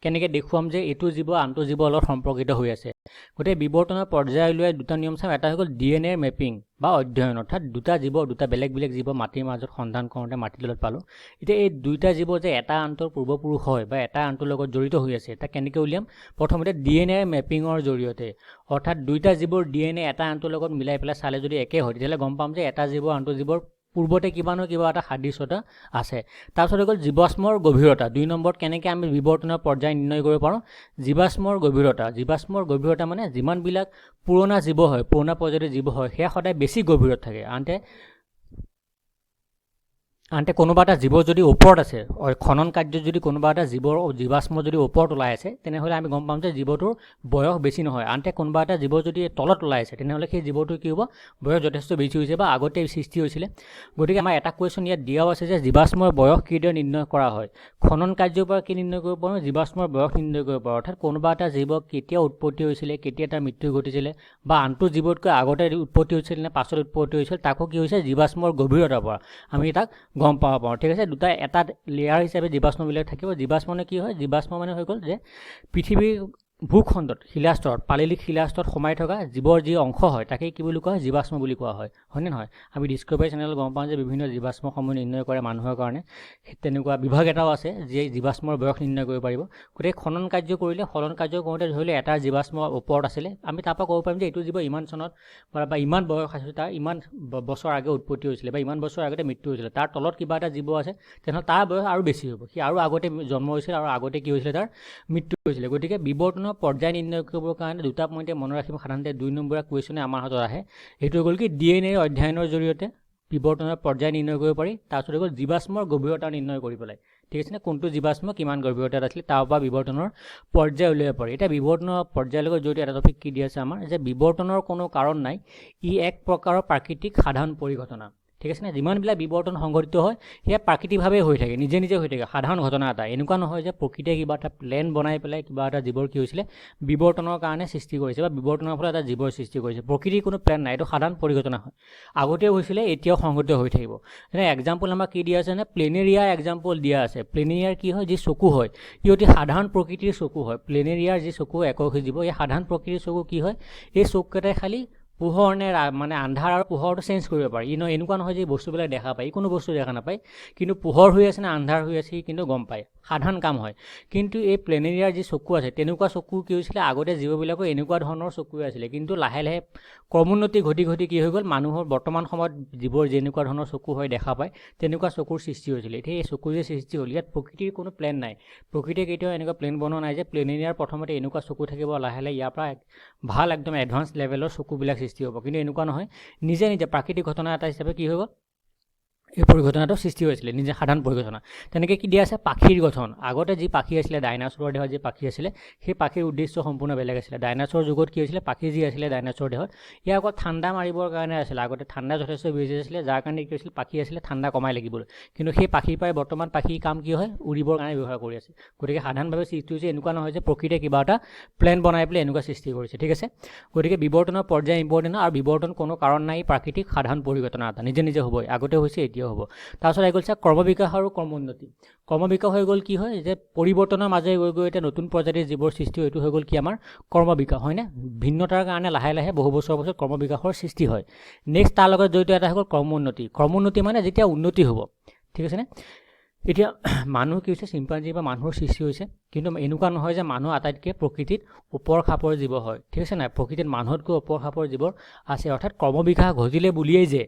কেনেকৈ দেখুৱাম যে এইটো জীৱ আনটো জীৱৰ লগত সম্পৰ্কিত হৈ আছে। গতিকে বিৱৰ্তনৰ পৰ্যায় উলিয়াই দুটা নিয়ম চাম। এটা হৈ গ'ল DNA মেপিং বা অধ্যয়ন, অৰ্থাৎ দুটা বেলেগ বেলেগ জীৱ মাটিৰ মাজত সন্ধান কৰোঁতে মাটিৰ তলত পালোঁ। এতিয়া এই দুইটা জীৱ যে এটা আনটোৰ পূৰ্বপুৰুষ হয় বা এটা আনটোৰ লগত জড়িত হৈ আছে, তাক কেনেকৈ উলিয়াম? প্ৰথমতে DNA মেপিঙৰ জৰিয়তে, অৰ্থাৎ দুইটা জীৱৰ DNA এটা আনটোৰ লগত মিলাই পেলাই চালে যদি একে হয়, তেতিয়াহ'লে গম পাম যে এটা জীৱ আনটো জীৱৰ পূৰ্বতে কিবা এটা সাদৃশ্যতা আছে। তাৰপিছত হৈ গ'ল জীৱাশ্মৰ গভীৰতা। 2 নম্বৰত কেনেকৈ আমি বিৱৰ্তনৰ পৰ্যায় নিৰ্ণয় কৰিব পাৰোঁ, জীৱাশ্মৰ গভীৰতা মানে যিমানবিলাক পুৰণা জীৱ হয়, পুৰণা প্ৰজাতিৰ জীৱ হয়, সেয়া সদায় বেছি গভীৰত থাকে। আনহাতে কোনোবা এটা জীৱ যদি ওপৰত আছে, খনন কাৰ্যত যদি কোনোবা এটা জীৱাশ্ম যদি ওপৰত ওলাই আছে, তেনেহ'লে আমি গম পাম যে জীৱটোৰ বয়স বেছি নহয়। আনহাতে কোনোবা এটা জীৱ যদি তলত ওলাই আছে, তেনেহ'লে সেই জীৱটোৰ কি হ'ব, বয়স যথেষ্ট বেছি হৈছে বা আগতে সৃষ্টি হৈছিলে। গতিকে আমাৰ এটা কুৱেশ্যন ইয়াত দিয়াও আছে যে জীৱাশ্মৰ বয়স কিদৰে নিৰ্ণয় কৰা হয়। খনন কাৰ্যৰ পৰা কি নিৰ্ণয় কৰিব পাৰোঁ, জীৱাশ্মৰ বয়স নিৰ্ণয় কৰিব পাৰোঁ। অৰ্থাৎ কোনোবা এটা জীৱ কেতিয়া উৎপত্তি হৈছিলে, কেতিয়া তাৰ মৃত্যু ঘটিছিলে, বা আনটো জীৱতকৈ আগতে উৎপত্তি হৈছিল নে পাছত উৎপত্তি হৈছিল, তাকো কি হৈছে জীৱাশ্মৰ গভীৰতাৰ পৰা আমি তাক গম পাব পাৰোঁ, ঠিক আছে? এটা লেয়াৰ হিচাপে জীৱাশ্মবিলাক থাকিব। জীৱাশ্ম মানে কি হয়, জীৱাশ্ম মানে হৈ গ'ল যে পৃথিৱীৰ ভূখণ্ডত শিলাস্তৰত, পাললিক শিলাস্তৰত সোমাই থকা জীৱৰ যি অংশ হয়, তাকে কি বুলি কোৱা হয়, জীৱাশ্ম বুলি কোৱা হয়, হয়নে নহয়? আমি ডিস্কভাৰী চেনেলত গম পাওঁ যে বিভিন্ন জীৱাশ্মসমূহ নিৰ্ণয় কৰে মানুহৰ কাৰণে, তেনেকুৱা বিভাগ এটাও আছে যিয়ে জীৱাশ্মৰ বয়স নিৰ্ণয় কৰিব পাৰিব। গতিকে খনন কাৰ্য কৰোঁতে ধৰিলে এটা জীৱাশ্ম ওপৰত আছিলে, আমি তাৰপৰা ক'ব পাৰিম যে এইটো জীৱ ইমান চনত বা ইমান বয়স আছিল, তাৰ ইমান বছৰ আগে উৎপত্তি হৈছিলে বা ইমান বছৰ আগতে মৃত্যু হৈছিলে। তাৰ তলত কিবা এটা জীৱ আছে, তেনেহ'লে তাৰ বয়স আৰু বেছি হ'ব, সি আৰু আগতে জন্ম হৈছিল আৰু আগতে কি হৈছিলে, তাৰ মৃত্যু হৈছিলে। গতিকে বিৱৰ্তনৰ পৰ্যায় নিৰ্ণয় কৰিবৰ কাৰণে দুটা পইণ্টে মনত ৰাখিব। সাধাৰণতে 2 নম্বৰীয়া কুৱেশ্যনে আমাৰ হাতত আহে। সেইটো হৈ গ'ল কি, DNA অধ্যয়নৰ জৰিয়তে বিৱৰ্তনৰ পৰ্যায় নিৰ্ণয় কৰিব পাৰি। তাৰপিছত হৈ গ'ল জীৱাশ্মৰ গভীৰতা নিৰ্ণয় কৰি পেলাই, ঠিক আছে নে, কোনটো জীৱাশ্ম কিমান গভীৰতাত আছিলে, তাৰ পৰা বিৱৰ্তনৰ পৰ্যায় উলিয়াব পাৰি। এতিয়া বিৱৰ্তনৰ পৰ্যায়ৰ লগত জড়িত এটা টপিক কি দি আছে আমাৰ, যে বিৱৰ্তনৰ কোনো কাৰণ নাই, ই এক প্ৰকাৰৰ প্ৰাকৃতিক সাধাৰণ পৰিঘটনা, ঠিক আছে নে? যিমানবিলাক বিৱৰ্তন সংঘটিত হয়, সেয়া প্ৰাকৃতিকভাৱে হৈ থাকে, নিজে হৈ থাকে, সাধাৰণ ঘটনা এটা। এনেকুৱা নহয় যে প্ৰকৃতিয়ে কিবা এটা প্লেন বনাই পেলাই কিবা এটা জীৱৰ কি হৈছিলে, বিৱৰ্তনৰ কাৰণে সৃষ্টি কৰিছে বা বিৱৰ্তনৰ ফলত এটা জীৱৰ সৃষ্টি কৰিছে। প্ৰকৃতিৰ কোনো প্লেন নাই, এইটো সাধাৰণ পৰিঘটনা হয়, আগতেও হৈছিলে, এতিয়াও সংঘটিত হৈ থাকিব। যেনে এক্সাম্পল আমাক কি দিয়া আছে নে, প্লেনেৰিয়াৰ এক্সাম্পল দিয়া আছে। প্লেনেৰিয়াৰ কি হয়, যি চকু হয়, ই অতি সাধাৰণ প্ৰকৃতিৰ চকু হয়। প্লেনেৰিয়াৰ যি চকু এককী জীৱ, এই সাধাৰণ প্ৰকৃতিৰ চকু কি হয়, এই চকুকেইটাই খালি পোহৰ নে মানে আন্ধাৰ আৰু পোহৰটো চেঞ্জ কৰিব পাৰি। এনেকুৱা নহয় যে বস্তুবিলাক দেখা পায়, কোনো বস্তু দেখা নাপায়, কিন্তু পোহৰ হৈ আছে নে আন্ধাৰ হৈ আছে কিন্তু গম পায়, সাধাৰণ কাম হয়। কিন্তু এই প্লেনেৰিয়াৰ যি চকু আছে, তেনেকুৱা চকু কি হৈছিলে, আগতে জীৱবিলাকৰ এনেকুৱা ধৰণৰ চকুৱে আছিলে, কিন্তু লাহে লাহে ক্ৰমোন্নতি ঘটি কি হৈ গ'ল, মানুহৰ বৰ্তমান সময়ত জীৱৰ যেনেকুৱা ধৰণৰ চকু হয় দেখা পায়, তেনেকুৱা চকুৰ সৃষ্টি হৈছিলে। এতিয়া এই চকুৰ যে সৃষ্টি হ'ল, ইয়াত প্ৰকৃতিৰ কোনো প্লেন নাই, প্ৰকৃতিয়ে কেতিয়াও এনেকুৱা প্লেন বনোৱা নাই যে প্লেনেৰিয়াৰ প্ৰথমতে এনেকুৱা চকু থাকিব, লাহে লাহে ইয়াৰ পৰা ভাল একদম এডভান্স লেভেলৰ চকুবিলাক সৃষ্টি হ'ব, কিন্তু এনেকুৱা নহয়, নিজে প্ৰাকৃতিক ঘটনা এটা হিচাপে কি হৈ গ'ল, এই পৰিঘটনাটো সৃষ্টি হৈছিলে নিজে সাধাৰণ পৰিঘটনা তেনেকৈ কি দিয়া আছে পাখিৰ গঠন আগতে যি পাখি আছিলে ডাইনাছৰৰ দেহত যি পাখি আছিলে সেই পাখিৰ উদ্দেশ্য সম্পূৰ্ণ বেলেগ আছিলে ডাইনাছৰৰ যুগত কি হৈছিলে পাখি যি আছিলে ডাইনাছৰৰ দেহত ইয়াৰ অকল ঠাণ্ডা মাৰিবৰ কাৰণে আছিলে আগতে ঠাণ্ডা যথেষ্ট বেছি আছিলে যাৰ কাৰণে কি হৈছিল পাখি আছিলে ঠাণ্ডা কমাই লাগিবলৈ কিন্তু সেই পাখিৰ পৰাই বৰ্তমান পাখিৰ কাম কি হয় উৰিবৰ কাৰণে ব্যৱহাৰ কৰি আছে গতিকে সাধাৰণভাৱে সৃষ্টি হৈছে এনেকুৱা নহয় যে প্ৰকৃতিয়ে কিবা এটা প্লেন বনাই পেলাই এনেকুৱা সৃষ্টি কৰিছে ঠিক আছে গতিকে বিৱৰ্তনৰ পৰ্যায় ইম্পৰ্টেণ্ট আৰু বিৱৰ্তন কোনো কাৰণ নাই প্ৰাকৃতিক সাধাৰণ পৰিঘটনা এটা নিজে নিজে হ'বই আগতে হৈছে এতিয়াও হ'ব তাৰপিছত আহি গ'লছে ক্ৰমবিকাশ আৰু ক্ৰমোন্নতি ক্ৰমবিকাশ হৈ গ'ল কি হয় যে পৰিৱৰ্তনৰ মাজে গৈ গৈ এতিয়া নতুন প্ৰজাতিৰ জীৱৰ সৃষ্টি এইটো হৈ গ'ল কি আমাৰ ক্ৰমবিকাশ হয়নে ভিন্নতাৰ কাৰণে লাহে লাহে বহু বছৰৰ পাছত ক্ৰমবিকাশৰ সৃষ্টি হয় নেক্সট তাৰ লগত জড়িত এটা হৈ গ'ল ক্ৰমোন্নতি মানে যেতিয়া উন্নতি হ'ব ঠিক আছেনে এতিয়া মানুহ কি হৈছে চিম্পাঞ্জী বা মানুহৰ সৃষ্টি হৈছে কিন্তু এনেকুৱা নহয় যে মানুহ আটাইতকৈ প্ৰকৃতিত ওপৰ খাপৰ জীৱ হয় ঠিক আছে নাই প্ৰকৃতিত মানুহতকৈ ওপৰ খাপৰ জীৱৰ আছে অৰ্থাৎ ক্ৰমবিকাশ ঘটিলে বুলিয়েই যে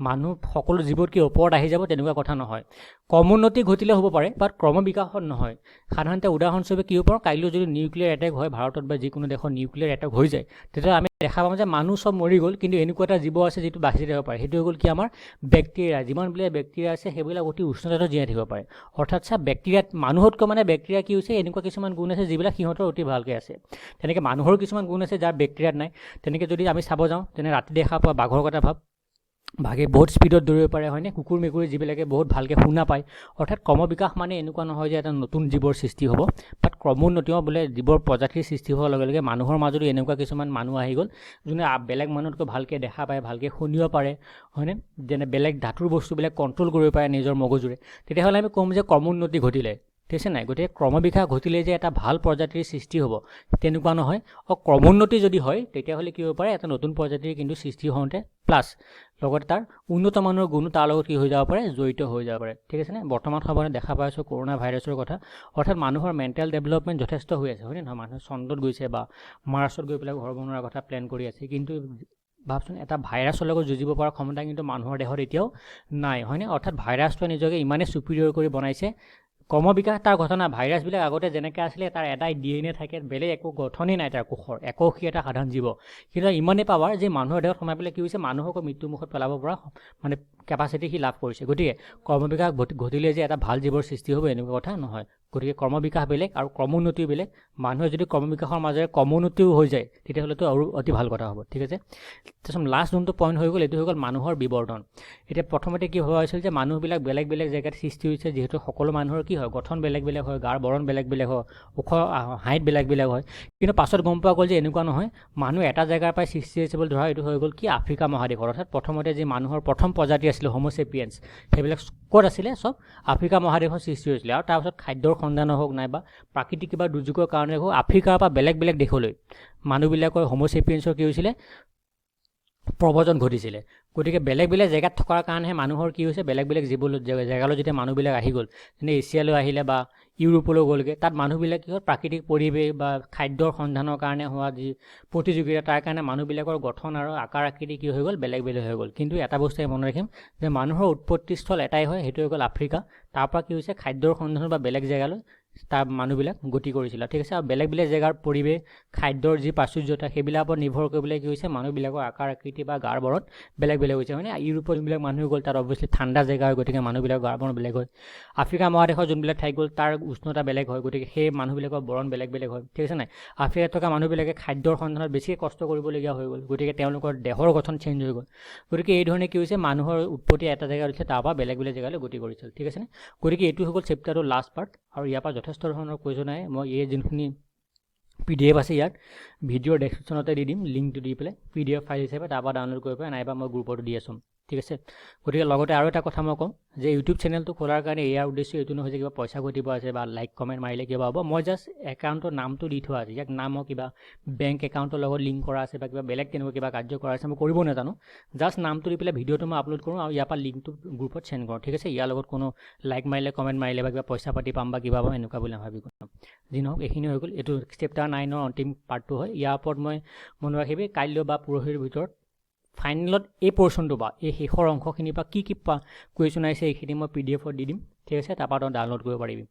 মানুহ সকলো জীৱতকৈ ওপৰত আহি যাব তেনেকুৱা কথা নহয় ক্ৰমোন্নতি ঘটিলে হ'ব পাৰে বাট ক্ৰমবিকাশত নহয় সাধাৰণতে উদাহৰণস্বৰূপে কি হ'ব পাৰে কাইলৈ যদি নিউক্লিয়াৰ এটেক হয় ভাৰতত বা যিকোনো দেশত নিউক্লিয়াৰ এটেক হৈ যায় তেতিয়া আমি দেখা পাম যে মানুহ চব মৰি গ'ল কিন্তু এনেকুৱা এটা জীৱ আছে যিটো বাচি থাকিব পাৰে সেইটো হৈ গ'ল কি আমাৰ বেক্টেৰিয়া যিমানবিলাক বেক্টেৰিয়া আছে সেইবিলাক অতি উষ্ণতাতো জীয়াই থাকিব পাৰে অৰ্থাৎ বেক্টেৰিয়াত মানুহতকৈ মানে বেক্টেৰিয়া কি হৈছে এনেকুৱা কিছুমান গুণ আছে যিবিলাক সিহঁতৰ অতি ভালকৈ আছে তেনেকৈ মানুহৰ কিছুমান গুণ আছে যাৰ বেক্টেৰিয়াত নাই তেনেকৈ যদি আমি চাব যাওঁ তেনে ৰাতি দেখা পোৱা বাঘৰ কথা ভাব বাঘে বহুত স্পীডত দৌৰিব পাৰে হয়নে কুকুৰ মেকুৰী যিবিলাকে বহুত ভালকৈ শুনা পায় অৰ্থাৎ ক্ৰমবিকাশ মানে এনেকুৱা নহয় যে এটা নতুন জীৱৰ সৃষ্টি হ'ব বাট ক্ৰমোন্নতি বোলে জীৱৰ প্ৰজাতিৰ সৃষ্টি হোৱাৰ লগে লগে মানুহৰ মাজতো এনেকুৱা কিছুমান মানুহ আহি গ'ল যোনে বেলেগ মানুহতকৈ ভালকৈ দেখা পায় ভালকৈ শুনিব পাৰে হয়নে যেনে বেলেগ ধাতুৰ বস্তুবিলাক কণ্ট্ৰল কৰিব পাৰে নিজৰ মগজুৰে তেতিয়াহ'লে আমি ক'ম যে ক্ৰমোন্নতি ঘটিলে ঠিক আছে নাই গতিকে ক্ৰমবিকাশ ঘটিলে যে এটা ভাল প্ৰজাতিৰ সৃষ্টি হ'ব তেনেকুৱা নহয় ক্ৰমোন্নতি যদি হয় তেতিয়াহ'লে কি হ'ব পাৰে এটা নতুন প্ৰজাতিৰ কিন্তু সৃষ্টি হওঁতে প্লাছ লগতে তাৰ উন্নত মানৰ গুণো তাৰ লগত কি হৈ যাব পাৰে জড়িত হৈ যাব পাৰে ঠিক আছে নে বৰ্তমান সময়ত দেখা পাই আছোঁ কৰোণা ভাইৰাছৰ কথা অৰ্থাৎ মানুহৰ মেণ্টেল ডেভেলপমেণ্ট যথেষ্ট হৈ আছে হয়নে নহয় মানুহ চন্দ্ৰত গৈছে বা মাৰ্চত গৈ পেলাই ঘৰ বনোৱাৰ কথা প্লেন কৰি আছে কিন্তু ভাবচোন এটা ভাইৰাছৰ লগত যুঁজিব পৰা ক্ষমতা কিন্তু মানুহৰ দেহত এতিয়াও নাই হয়নে অৰ্থাৎ ভাইৰাছটোৱে নিজকে ইমানেই ছুপিৰিয়ৰ কৰি বনাইছে ক্ৰমবিকাশ তাৰ ঘটনা ভাইৰাছবিলাক আগতে যেনেকৈ আছিলে তাৰ এটাই DNA থাকে বেলেগ একো গঠনেই নাই তাৰ কোষৰ এককী এটা সাধাৰণ জীৱ কিন্তু ইমানেই পাৱাৰ যে মানুহৰ দেহত সোমাই পেলাই কি হৈছে মানুহকো মৃত্যুমুখত পেলাব পৰা মানে কেপাচিটি সি লাভ কৰিছে গতিকে ক্ৰমবিকাশ ঘটিলে যে এটা ভাল জীৱৰ সৃষ্টি হ'ব এনেকুৱা কথা নহয় গতিকে ক্ৰমবিকাশ বেলেগ আৰু ক্ৰমোন্নতিও বেলেগ মানুহে যদি ক্ৰমবিকাশৰ মাজেৰে ক্ৰমোন্নতিও হৈ যায় তেতিয়াহ'লেতো আৰু অতি ভাল কথা হ'ব ঠিক আছে তাৰপিছত লাষ্ট যোনটো পইণ্ট হৈ গ'ল এইটো হৈ গ'ল মানুহৰ বিৱৰ্তন এতিয়া প্ৰথমতে কি ভবা হৈছিল যে মানুহবিলাক বেলেগ বেলেগ জেগাত সৃষ্টি হৈছে যিহেতু সকলো মানুহৰ কি হয় গঠন বেলেগ বেলেগ হয় গাৰ বৰণ বেলেগ বেলেগ হয় ওখ হাইট বেলেগ বেলেগ হয় কিন্তু পাছত গম পোৱা গ'ল যে এনেকুৱা নহয় মানুহ এটা জেগাৰ পৰাই সৃষ্টি হৈছে বুলি ধৰা এইটো হৈ গ'ল কি আফ্ৰিকা মহাদেশৰ অৰ্থাৎ প্ৰথমতে যি মানুহৰ প্ৰথম প্ৰজাতি আছিলে হোমোচেপিয়েন্স সেইবিলাক ক'ত আছিলে চব আফ্ৰিকা মহাদেশৰ সৃষ্টি হৈছিলে আৰু তাৰপিছত খাদ্যৰ সন্ধানো হওক নাইবা প্ৰাকৃতিক কিবা দুৰ্যোগৰ কাৰণে হওক আফ্ৰিকাৰ পৰা বেলেগ বেলেগ দেশলৈ মানুহবিলাকৰ হোমোচেপিয়েন্সৰ কি হৈছিলে প্ৰব্ৰজন ঘটিছিলে গতিকে বেলেগ বেলেগ জেগাত থকাৰ কাৰণেহে মানুহৰ কি হৈছে বেলেগ বেলেগ জেগালৈ যেতিয়া মানুহবিলাক আহি গ'ল যেনে এছিয়ালৈ আহিলে বা ইউৰোপলৈ গ'লগৈ তাত মানুহবিলাক কি হ'ল প্ৰাকৃতিক পৰিৱেশ বা খাদ্যৰ সন্ধানৰ কাৰণে হোৱা যি প্ৰতিযোগিতা তাৰ কাৰণে মানুহবিলাকৰ গঠন আৰু আকাৰ আকৃতি কি হৈ গ'ল বেলেগ বেলেগ হৈ গ'ল কিন্তু এটা বস্তুৱে মনত ৰাখিম যে মানুহৰ উৎপত্তিস্থল এটাই হয় সেইটো হৈ গ'ল আফ্ৰিকা তাৰপৰা কি হৈছে খাদ্যৰ সন্ধান বা বেলেগ জেগালৈ তাৰ মানুহবিলাক গতি কৰিছিলে ঠিক আছে আৰু বেলেগ বেলেগ জেগাৰ পৰিৱেশ খাদ্যৰ যি প্ৰাচুৰ্যতা সেইবিলাকৰ ওপৰত নিৰ্ভৰ কৰি পেলাই কি হৈছে মানুহবিলাকৰ আকাৰ আকৃতি বা গাৰ বৰণ বেলেগ বেলেগ হৈছে মানে ইউৰোপৰ যোনবিলাক মানুহ গ'ল তাত অভিয়াছলি ঠাণ্ডা জেগা হয় গতিকে মানুহবিলাকৰ গাৰ বৰণ বেলেগ হয় আফ্ৰিকা মহাদেশৰ যোনবিলাক ঠাই গ'ল তাৰ উষ্ণতা বেলেগ হয় গতিকে সেই মানুহবিলাকৰ বৰণ বেলেগ বেলেগ হয় ঠিক আছে নাই আফ্ৰিকাত থকা মানুহবিলাকে খাদ্যৰ সন্ধানত বেছিকৈ কষ্ট কৰিবলগীয়া হৈ গ'ল গতিকে তেওঁলোকৰ দেহৰ গঠন চেঞ্জ হৈ গ'ল গতিকে এই ধৰণে কি হৈছে মানুহৰ উৎপত্তি এটা জেগাত হৈছে তাৰপৰা বেলেগ বেলেগ জেগালৈ গতি কৰিছিল ঠিক আছে গতিকে এইটো হৈ গ'ল চেপ্টাৰটোৰ লাষ্ট পাৰ্ট আৰু ইয়াৰ পৰা যথেষ্ট ধৰণৰ কুৱেশ্যন আহে মই এই যোনখিনি PDF আছে ইয়াত ভিডিঅ'ৰ ডেছক্ৰিপশ্যনতে দি দিম লিংকটো দি পেলাই PDF ফাইল হিচাপে তাৰপৰা ডাউনলোড কৰিব পাৰে নাইবা মই গ্ৰুপতো দি আছোঁ ঠিক আছে গতিকে লগতে আৰু এটা কথা মই ক'ম যে ইউটিউব চেনেলটো খোলাৰ কাৰণে ইয়াৰ উদ্দেশ্য এইটো নহয় যে কিবা পইচা ঘটিব আছে বা লাইক কমেণ্ট মাৰিলে কিবা হ'ব মই জাষ্ট একাউণ্টৰ নামটো দি থোৱা আছে ইয়াক নামৰ কিবা বেংক একাউণ্টৰ লগত লিংক কৰা আছে বা কিবা বেলেগ তেনেকুৱা কিবা কাৰ্য কৰা আছে মই কৰিব নাজানো জাষ্ট নামটো দি পেলাই ভিডিঅ'টো মই আপলোড কৰোঁ আৰু ইয়াৰ পৰা লিংকটো গ্ৰুপত চেণ্ড কৰোঁ ঠিক আছে ইয়াৰ লগত কোনো লাইক মাৰিলে কমেণ্ট মাৰিলে বা কিবা পইচা পাতি পাম বা কিবা পাম এনেকুৱা বুলি নাভাবি যি নহওক এইখিনি হৈ গ'ল এইটো চেপ্টাৰ 9ৰ অন্তিম পাৰ্টটো হয় ইয়াৰ ওপৰত মই মনত ৰাখিবি কাইলৈ বা পৰহিৰ ভিতৰত ফাইনেলত এই পৰ্চনটো বা এই শেষৰ অংশখিনিৰ পৰা কি কুৱেশ্যন আহিছে এইখিনি মই PDF দি দিম ঠিক আছে তাৰপৰা তই ডাউনলোড কৰিব পাৰিবি